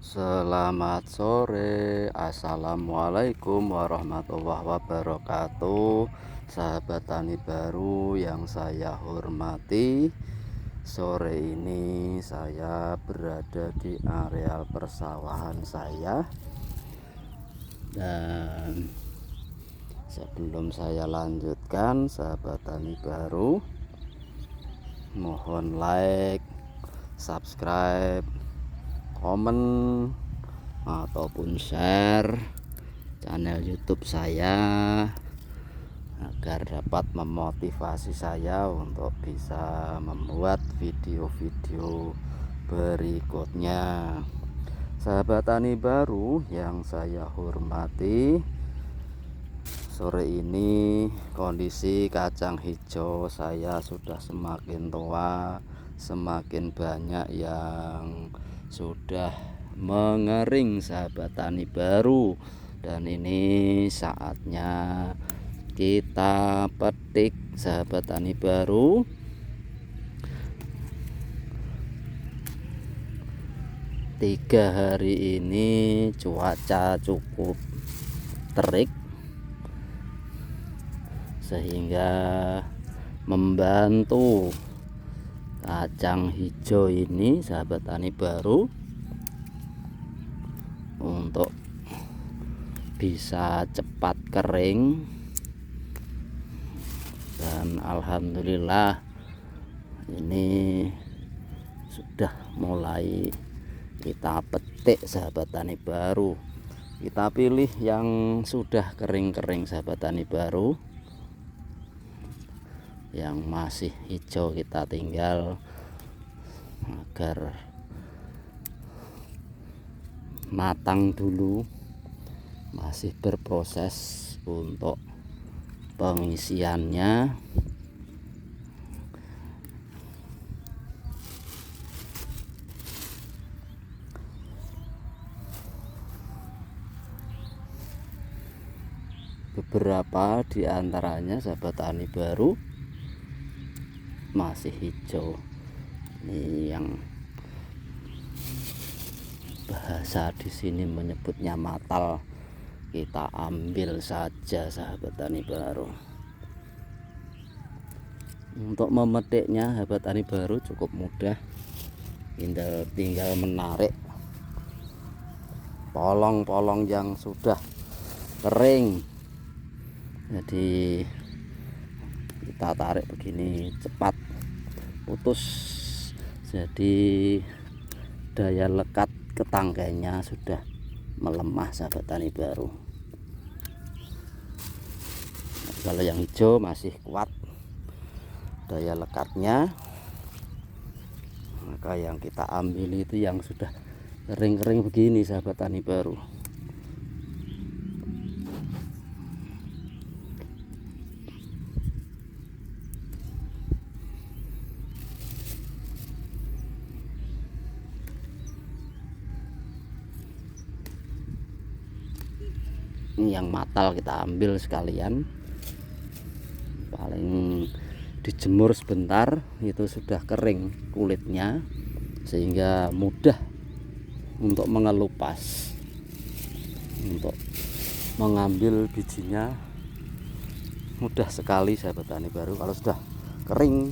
Selamat sore, assalamualaikum warahmatullahi wabarakatuh. Sahabat tani baru yang saya hormati, sore ini saya berada di areal persawahan saya. Dan sebelum saya lanjutkan, sahabat tani baru, mohon like, subscribe, komen ataupun share channel YouTube saya agar dapat memotivasi saya untuk bisa membuat video-video berikutnya. Sahabat tani baru yang saya hormati, sore ini kondisi kacang hijau saya sudah semakin tua, semakin banyak yang sudah mengering, sahabat tani baru, dan ini saatnya kita petik, sahabat tani baru. Tiga hari ini cuaca cukup terik sehingga membantu kacang hijau ini, sahabat tani baru, untuk bisa cepat kering. Dan alhamdulillah ini sudah mulai kita petik, sahabat tani baru. Kita pilih yang sudah kering-kering, sahabat tani baru. Yang masih hijau kita tinggal agar matang dulu, masih berproses untuk pengisiannya. Beberapa di antaranya, sahabat tani baru, masih hijau. Ini yang bahasa di sini menyebutnya matal. Kita ambil saja, sahabat tani baru. Untuk memetiknya, sahabat tani baru, cukup mudah. Tinggal menarik polong-polong yang sudah kering. Jadi kita tarik begini, cepat putus. Jadi daya lekat ketangkainya sudah melemah, sahabat tani baru. Kalau yang hijau masih kuat daya lekatnya, maka yang kita ambil itu yang sudah kering-kering begini, sahabat tani baru. Ini yang matal kita ambil sekalian, paling dijemur sebentar itu sudah kering kulitnya, sehingga mudah untuk mengelupas, untuk mengambil bijinya mudah sekali, sahabat tani baru, kalau sudah kering.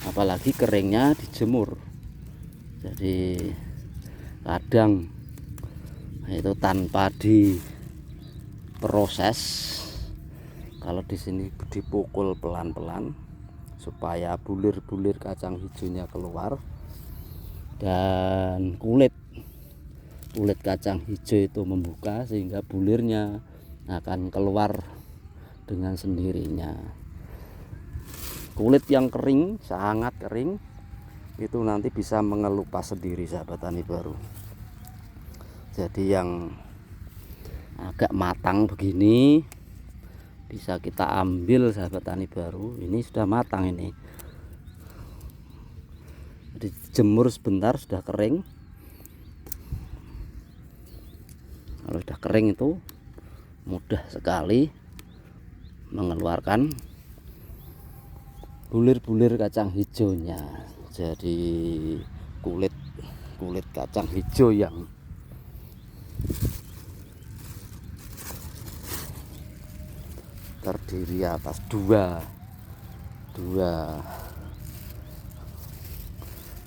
Apalagi keringnya dijemur. Jadi kadang itu tanpa diproses, kalau di sini dipukul pelan-pelan supaya bulir-bulir kacang hijaunya keluar, dan kulit kacang hijau itu membuka sehingga bulirnya akan keluar dengan sendirinya. Kulit yang kering, sangat kering, itu nanti bisa mengelupas sendiri, sahabat tani baru. Jadi yang agak matang begini bisa kita ambil, sahabat tani baru. Ini sudah matang ini. Jadi jemur sebentar sudah kering. Kalau sudah kering itu mudah sekali mengeluarkan bulir-bulir kacang hijaunya. Jadi kulit kacang hijau yang terdiri atas dua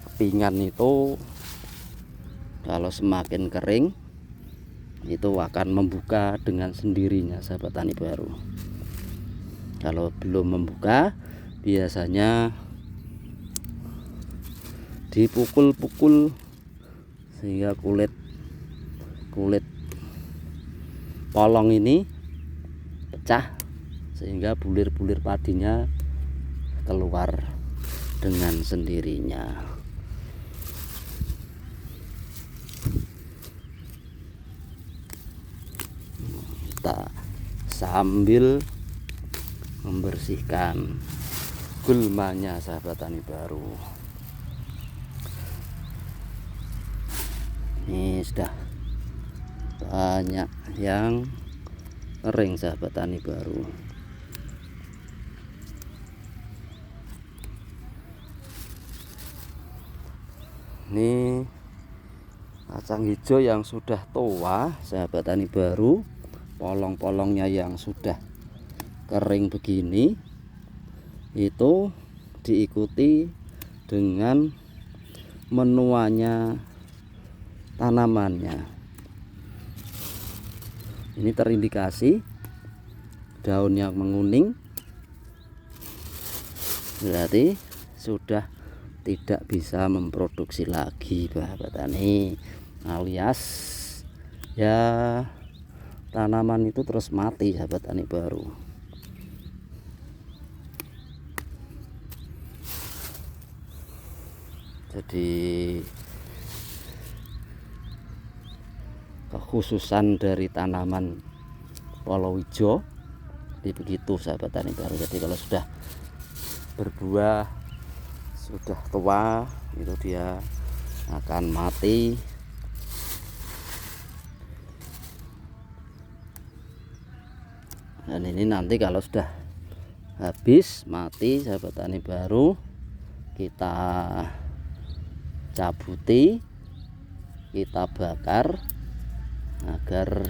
kepingan. Itu kalau semakin kering itu akan membuka dengan sendirinya, sahabat tani baru. Kalau belum membuka biasanya dipukul-pukul sehingga kulit polong ini pecah, sehingga bulir-bulir padinya keluar dengan sendirinya. Kita sambil membersihkan gulmanya, sahabat tani baru. Ini sudah banyak yang kering, sahabat tani baru. Ini kacang hijau yang sudah tua, sahabat tani baru. Polong-polongnya yang sudah kering begini itu diikuti dengan menuanya tanamannya. Ini terindikasi daun yang menguning, berarti sudah tidak bisa memproduksi lagi, sahabat tani, alias ya tanaman itu terus mati, sahabat tani baru. Jadi kekhususan dari tanaman palawija jadi begitu, sahabat tani baru. Jadi kalau sudah berbuah, sudah tua, itu dia akan mati. Dan ini nanti kalau sudah habis mati, sahabat tani baru, kita cabuti, kita bakar agar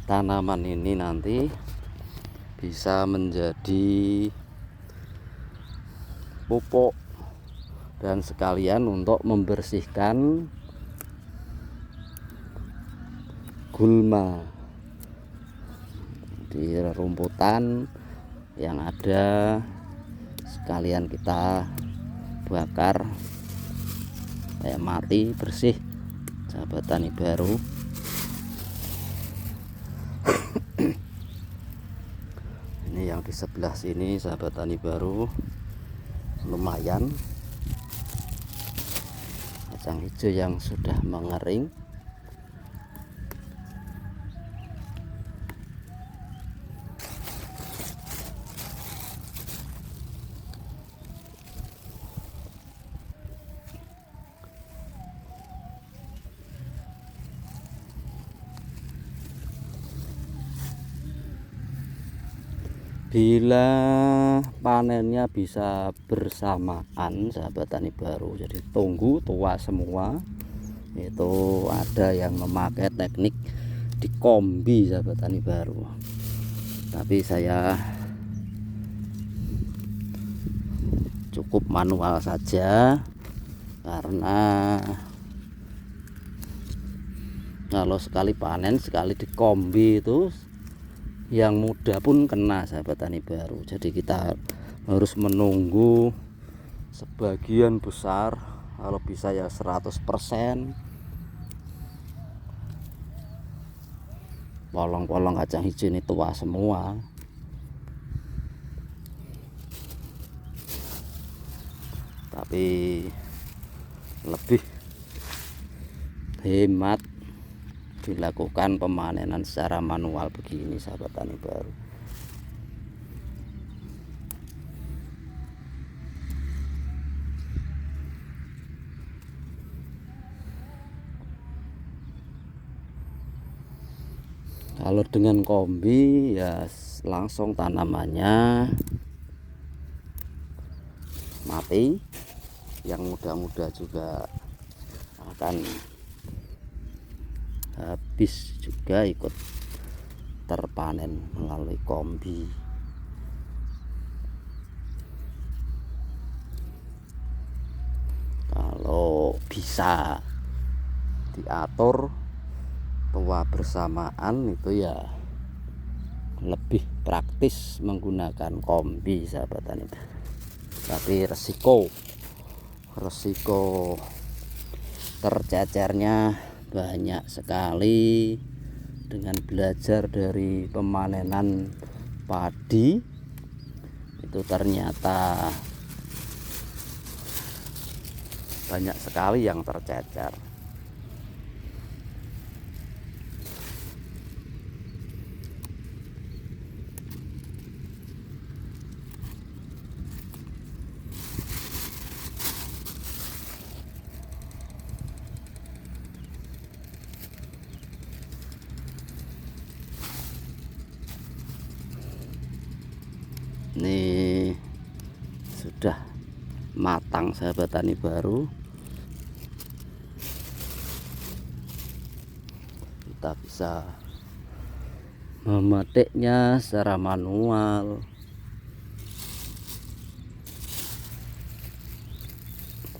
tanaman ini nanti bisa menjadi pupuk dan sekalian untuk membersihkan gulma di rumputan yang ada, sekalian kita bakar kayak mati bersih, sahabat tani baru. Ini yang di sebelah sini, sahabat tani baru, lumayan kacang hijau yang sudah mengering. Bila panennya bisa bersamaan, sahabat tani baru, jadi tunggu tua semua, itu ada yang memakai teknik dikombi, sahabat tani baru. Tapi saya cukup manual saja, karena kalau sekali panen sekali dikombi itu yang muda pun kena, sahabat tani baru. Jadi kita harus menunggu sebagian besar, kalau bisa ya 100%, polong-polong kacang hijau ini tua semua. Tapi lebih hemat dilakukan pemanenan secara manual begini, sahabat tani baru. Kalau dengan kombi ya langsung tanamannya mati, yang muda-muda juga akan habis juga, ikut terpanen melalui kombi. Kalau bisa diatur tua bersamaan itu ya lebih praktis menggunakan kombi, sahabat tani. Tapi resiko tercecernya banyak sekali. Dengan belajar dari pemanenan padi itu ternyata banyak sekali yang tercecer. Ini sudah matang, sahabat tani baru. Kita bisa memetiknya secara manual,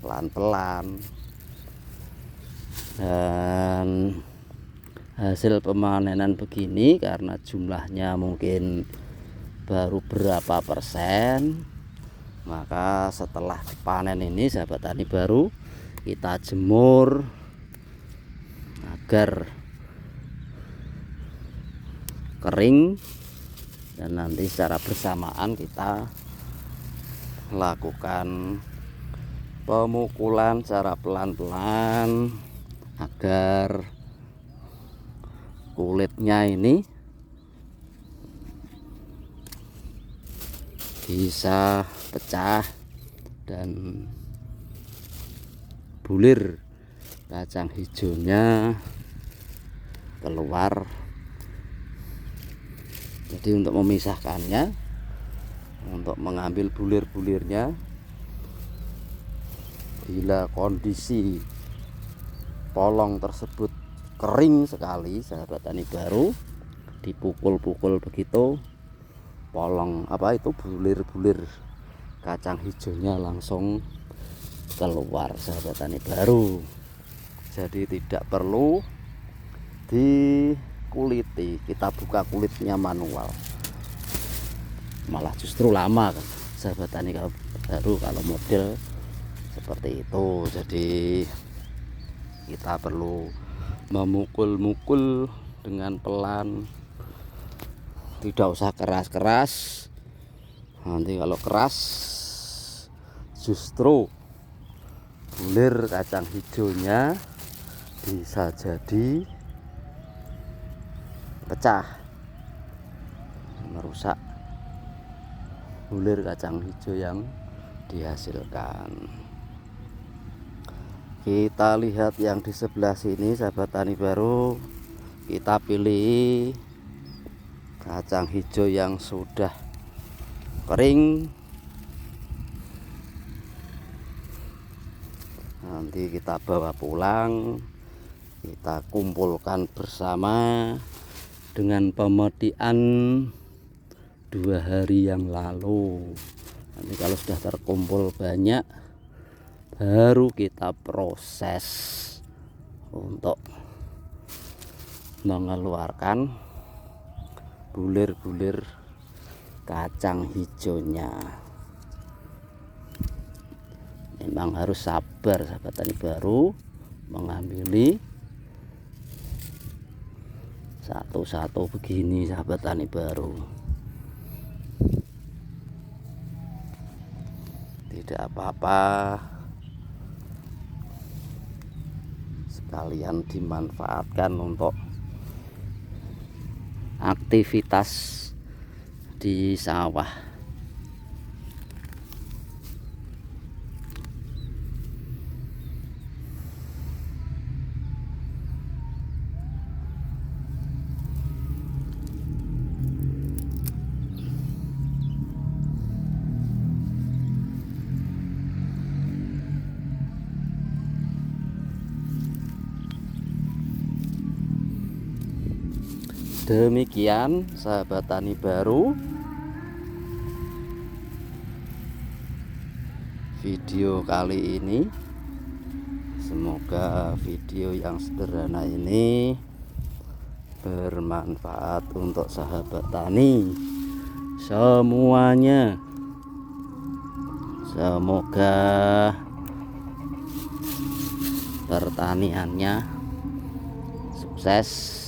pelan-pelan, dan hasil pemanenan begini karena jumlahnya mungkin baru berapa persen, maka setelah panen ini, sahabat tani baru, kita jemur agar kering, dan nanti secara bersamaan kita lakukan pemukulan secara pelan-pelan agar kulitnya ini bisa pecah dan bulir kacang hijaunya keluar. Jadi untuk memisahkannya, untuk mengambil bulir-bulirnya, bila kondisi polong tersebut kering sekali, sahabat tani baru, dipukul-pukul begitu, polong bulir-bulir kacang hijaunya langsung keluar, sahabat tani baru. Jadi tidak perlu dikuliti, kita buka kulitnya manual, malah justru lama kan, sahabat tani baru, kalau model seperti itu. Jadi kita perlu memukul-mukul dengan pelan, tidak usah keras-keras. Nanti kalau keras justru bulir kacang hijaunya bisa jadi pecah, merusak bulir kacang hijau yang dihasilkan. Kita lihat yang di sebelah sini, sahabat tani baru, kita pilih kacang hijau yang sudah kering. Nanti kita bawa pulang, kita kumpulkan bersama dengan pemetikan 2 hari yang lalu. Nanti kalau sudah terkumpul banyak, baru kita proses untuk mengeluarkan bulir-bulir kacang hijaunya. Memang harus sabar, sahabat tani baru, mengambil satu-satu begini, sahabat tani baru. Tidak apa-apa, sekalian dimanfaatkan untuk aktivitas di sawah. Demikian sahabat tani baru, video kali ini. Semoga video yang sederhana ini bermanfaat untuk sahabat tani semuanya. Semoga pertaniannya sukses,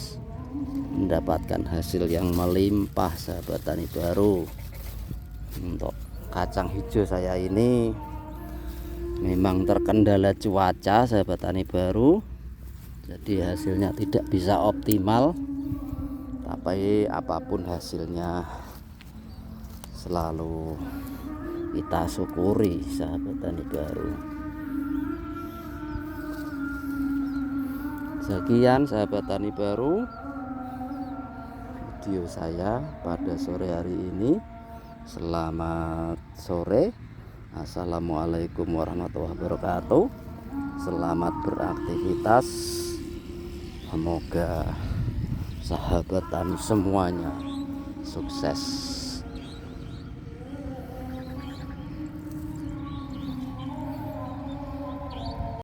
mendapatkan hasil yang melimpah sahabat tani baru. Untuk kacang hijau saya ini memang terkendala cuaca sahabat tani baru, jadi hasilnya tidak bisa optimal, tapi apapun hasilnya selalu kita syukuri sahabat tani baru. Sekian sahabat tani baru video saya pada sore hari ini. Selamat sore. Assalamualaikum warahmatullahi wabarakatuh. Selamat beraktivitas. Semoga sahabat tani semuanya sukses.